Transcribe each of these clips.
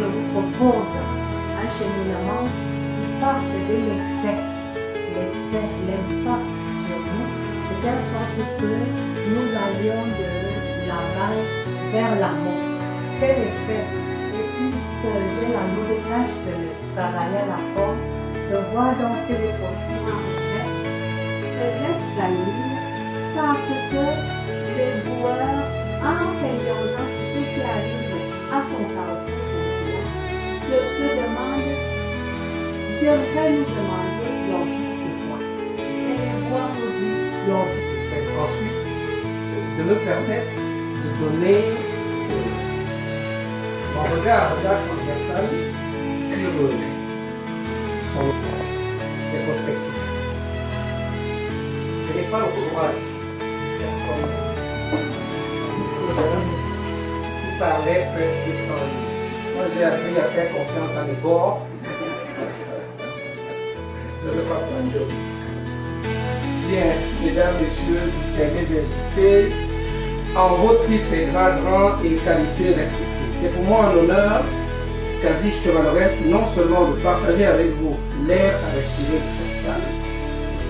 je vous propose un cheminement qui parte de l'effet, l'impact sur nous, de telle sorte que nous allions de l'aval vers l'amour. Quel effet? Et puisque j'ai la noble tâche de travailler à la forme, de voir danser les possibles en objet, c'est restreindre parce que les boueurs, en s'indulgeant sur ce qui arrive à son carrefour sentiment, que se demande, devrait nous demander leur but c'est quoi. Et les boueurs nous dit leur but. Ensuite, de me permettre de donner mon regard transversal sur son rétrospectif. Ce n'est pas le courage qui parlait presque sans lui. Moi, j'ai appris à faire confiance à mes bords. Je ne veux pas prendre de risque. Bien, mesdames, messieurs, distingués invités, en vos titres et grades, rangs et qualités respectifs. C'est pour moi un honneur, quasi chevaleresque, non seulement de partager avec vous l'air à respirer de cette salle,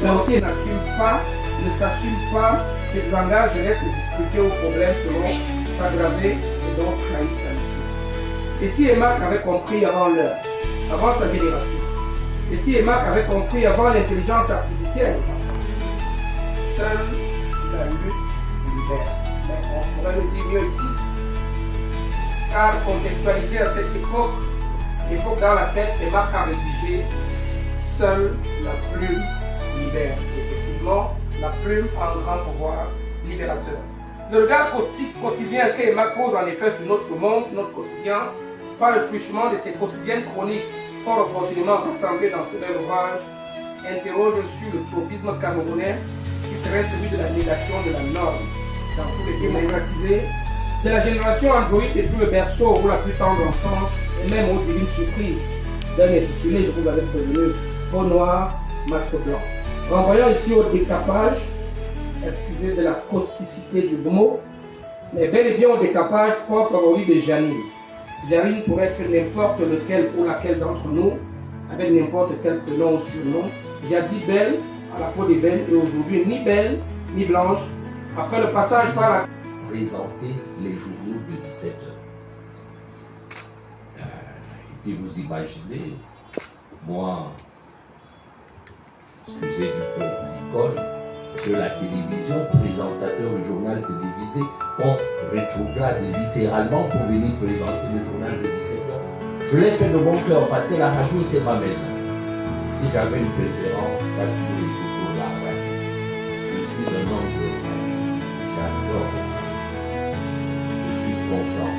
mais aussi ne s'assume pas, se désengage et laisse discuter aux problèmes selon s'aggraver et donc trahir sa mission. Et si Emmac avait compris avant l'heure, avant sa génération, et si Emmac avait compris avant l'intelligence artificielle, seule la lutte libère. Mais on pourrait le dire mieux ici. Car contextualisé à cette époque dans la tête, Emmac a rédigé seule la plume libère. Effectivement, la plume a un grand pouvoir libérateur. Le regard quotidien que Emmac pose en effet sur notre monde, notre quotidien, par le truchement de ses quotidiennes chroniques, fort opportunément rassemblées dans ce bel ouvrage, interroge sur le tropisme camerounais qui serait celui de la négation de la norme dans tous les démocratisés, de la génération androïde depuis le berceau ou la plus tendre enfance, et même aux divines surprises d'un intitulé, je vous avais prévenu, peau noire, masque blanc. Renvoyons ici au décapage, excusez de la causticité du mot, mais bel et bien au décapage sport favori de Janine. Janine pourrait être n'importe lequel ou laquelle d'entre nous, avec n'importe quel prénom ou surnom. Jadis belle, à la peau des belles, et aujourd'hui ni belle, ni blanche, après le passage par la... Présenter les journaux de 17h. Et vous imaginez, moi, excusez du peu l'école, de la télévision, présentateur du journal télévisé, on rétrograde littéralement pour venir présenter le journal de 17h. Je l'ai fait de mon cœur parce que la radio c'est ma maison. Si j'avais une préférence, ça toujours été pour la radio. Je suis un homme de radio. J'adore. Je suis content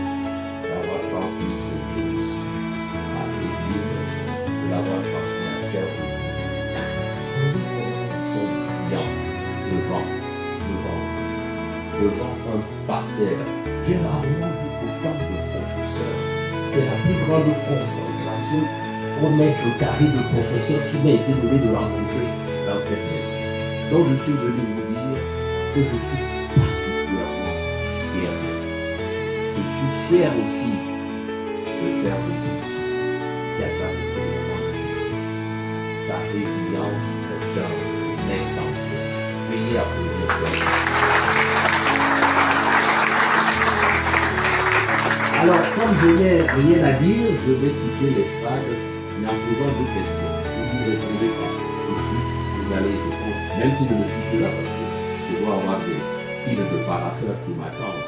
d'avoir transmis ce virus à l'église, de l'avoir transmis à certains. Ils sont brillants devant un parterre. J'ai rarement vu autant de professeurs. C'est la plus grande concentration au mètre carré de professeurs qui m'a été donné de rencontrer dans cette maison. Donc je suis venu vous dire que je suis particulièrement fier. Je suis fier aussi de Serge Petit qui a traversé les moments difficiles. Sa résilience est un exemple. Veuillez applaudir Serge. Alors, comme je n'ai rien à dire, je vais quitter l'estrade en posant deux questions. Vous ne répondez pas tout de suite, vous allez répondre, même si je ne suis plus là parce que je dois avoir des piles de parasol qui m'attendent.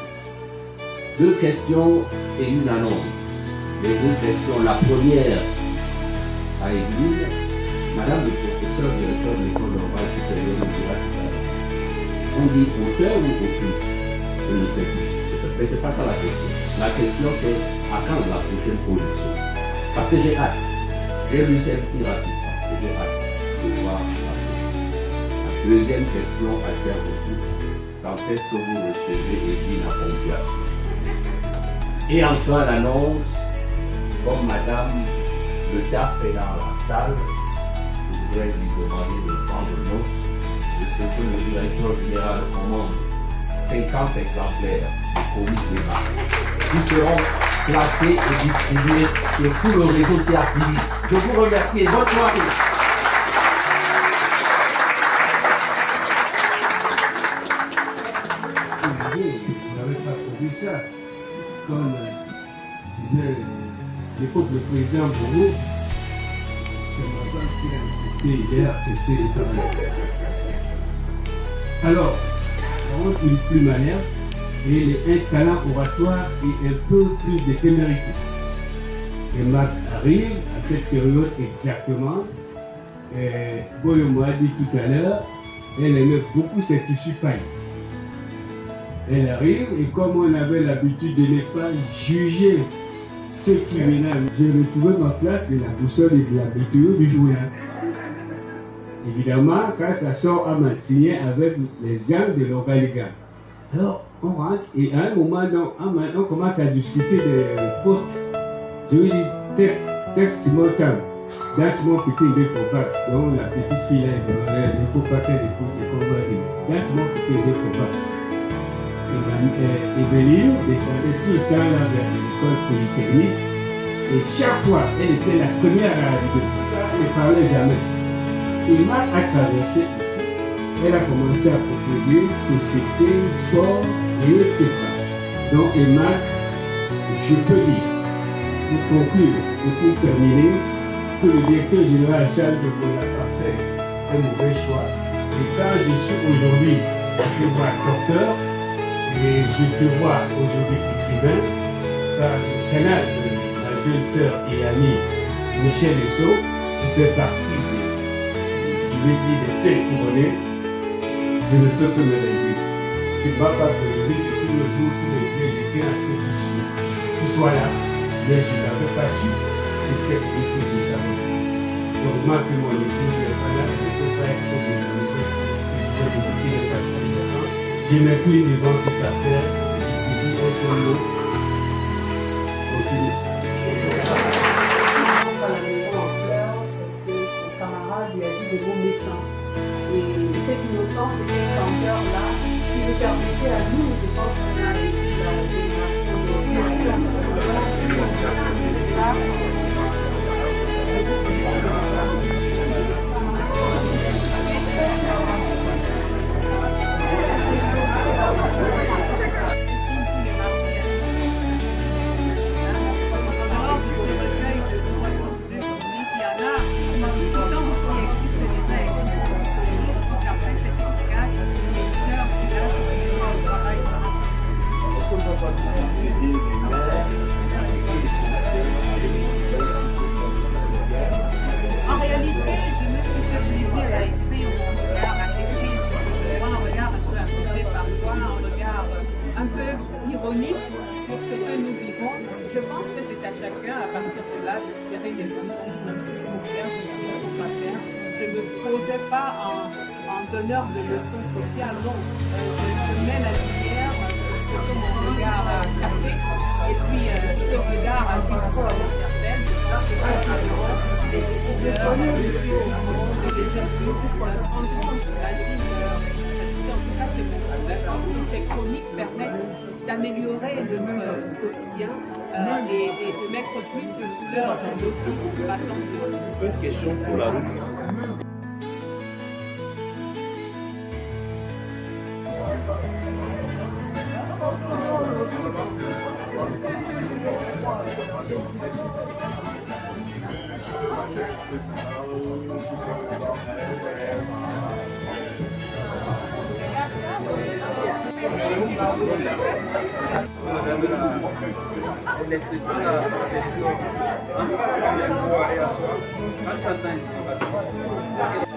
Deux questions et une annonce. Les deux questions, la première à Église, Madame le professeur directeur de l'école normale supérieure de Jura tout à l'heure. On dit auteur ou autrice? Je ne sais plus. Mais ce n'est pas ça la question. La question c'est à quand la prochaine production? Parce que j'ai hâte. J'ai lu celle-ci rapidement et j'ai hâte de voir la prochaine. La deuxième question assez à vous. Quand est-ce que vous recevez Edwin à Ponctuation? Et enfin l'annonce, comme Madame le DAF est dans la salle, je voudrais lui demander de prendre note de ce que le directeur général commande 50 exemplaires Maurice Débat, qui seront classés et distribués sur tout le réseau CRTV. Je vous remercie et bonne soirée. Je n'avais pas prévu ça. Comme disait l'époque le président Bourreau, c'est ma femme qui a insisté et j'ai accepté les tableaux. Alors, on rentre une plume alerte et un talent oratoire et un peu plus de témérité. Et Mac arrive à cette période exactement. Boyo m'a dit tout à l'heure, elle aimait beaucoup cette tissu paille. Elle arrive et comme on avait l'habitude de ne pas juger ce qui venaient, j'ai retrouvé ma place de la boussole et de la météo du journal. Évidemment, quand ça sort à signé avec les gens de l'organigramme. Alors, on rentre et à un moment, on commence à discuter des postes. Je lui dis, texte simultané. Dans ce moment, il ne faut pas. Donc, la petite fille là, il ne faut pas qu'elle écoute ce qu'on va dire. Dans ce moment, il ne faut pas. Evelyne descendait tout le temps là vers l'école polytechnique et chaque fois elle était la première à arriver. Elle ne parlait jamais. Et Marc a traversé ici. Elle a commencé à proposer société, sport et etc. Donc Marc, je peux dire, pour conclure et pour terminer, que le directeur général Charles de Gaulle n'a pas fait un mauvais choix. Et quand je suis aujourd'hui, je vois docteur. Et je te vois aujourd'hui écrivain par le canal de ma jeune sœur et amie Michel Esso, qui fait partie des têtes couronnées. Je ne peux que me réjouir. Tu ne vas pas te réjouir que tous les jours, tous les yeux, je tiens à ce que tu sois là. Mais je n'avais pas su que c'était quelque chose de tabou. Heureusement que mon épouse n'est pas là, je ne peux pas être comme je le fais. Je m'incline devant cette affaire, je te dis un seul mot. Continue. Il rentre à la maison en pleurs parce que son camarade lui a dit des mots méchants. Et cette innocence et cette candeur-là, qui nous permettait à nous, je pense qu'on a vécu la génération En réalité, je me suis fait plaisir à écrire mon regard, à écrire un regard un peu amusé parfois, un regard un peu ironique sur ce que nous vivons. Je pense que c'est à chacun, à partir de là, de tirer des leçons sur ce qu'il faut faire, sur ce qu'il ne faut pas faire. Je ne me posais pas en donneur de leçons sociales, non. Je mets la lumière sur ce que mon regard a capté. Et puis, ce regard a vu ça m'interpelle. Je pense que c'est les décideurs, les yeux au monde, les adultes, prendront, j'imagine, leur responsabilité. En tout cas, c'est mon souhait. Si ces chroniques permettent d'améliorer notre quotidien et de mettre plus de couleurs dans nos vies, ce sera tant mieux. Une question pour la route. L'espressione della televisione anche a sua quanta informazione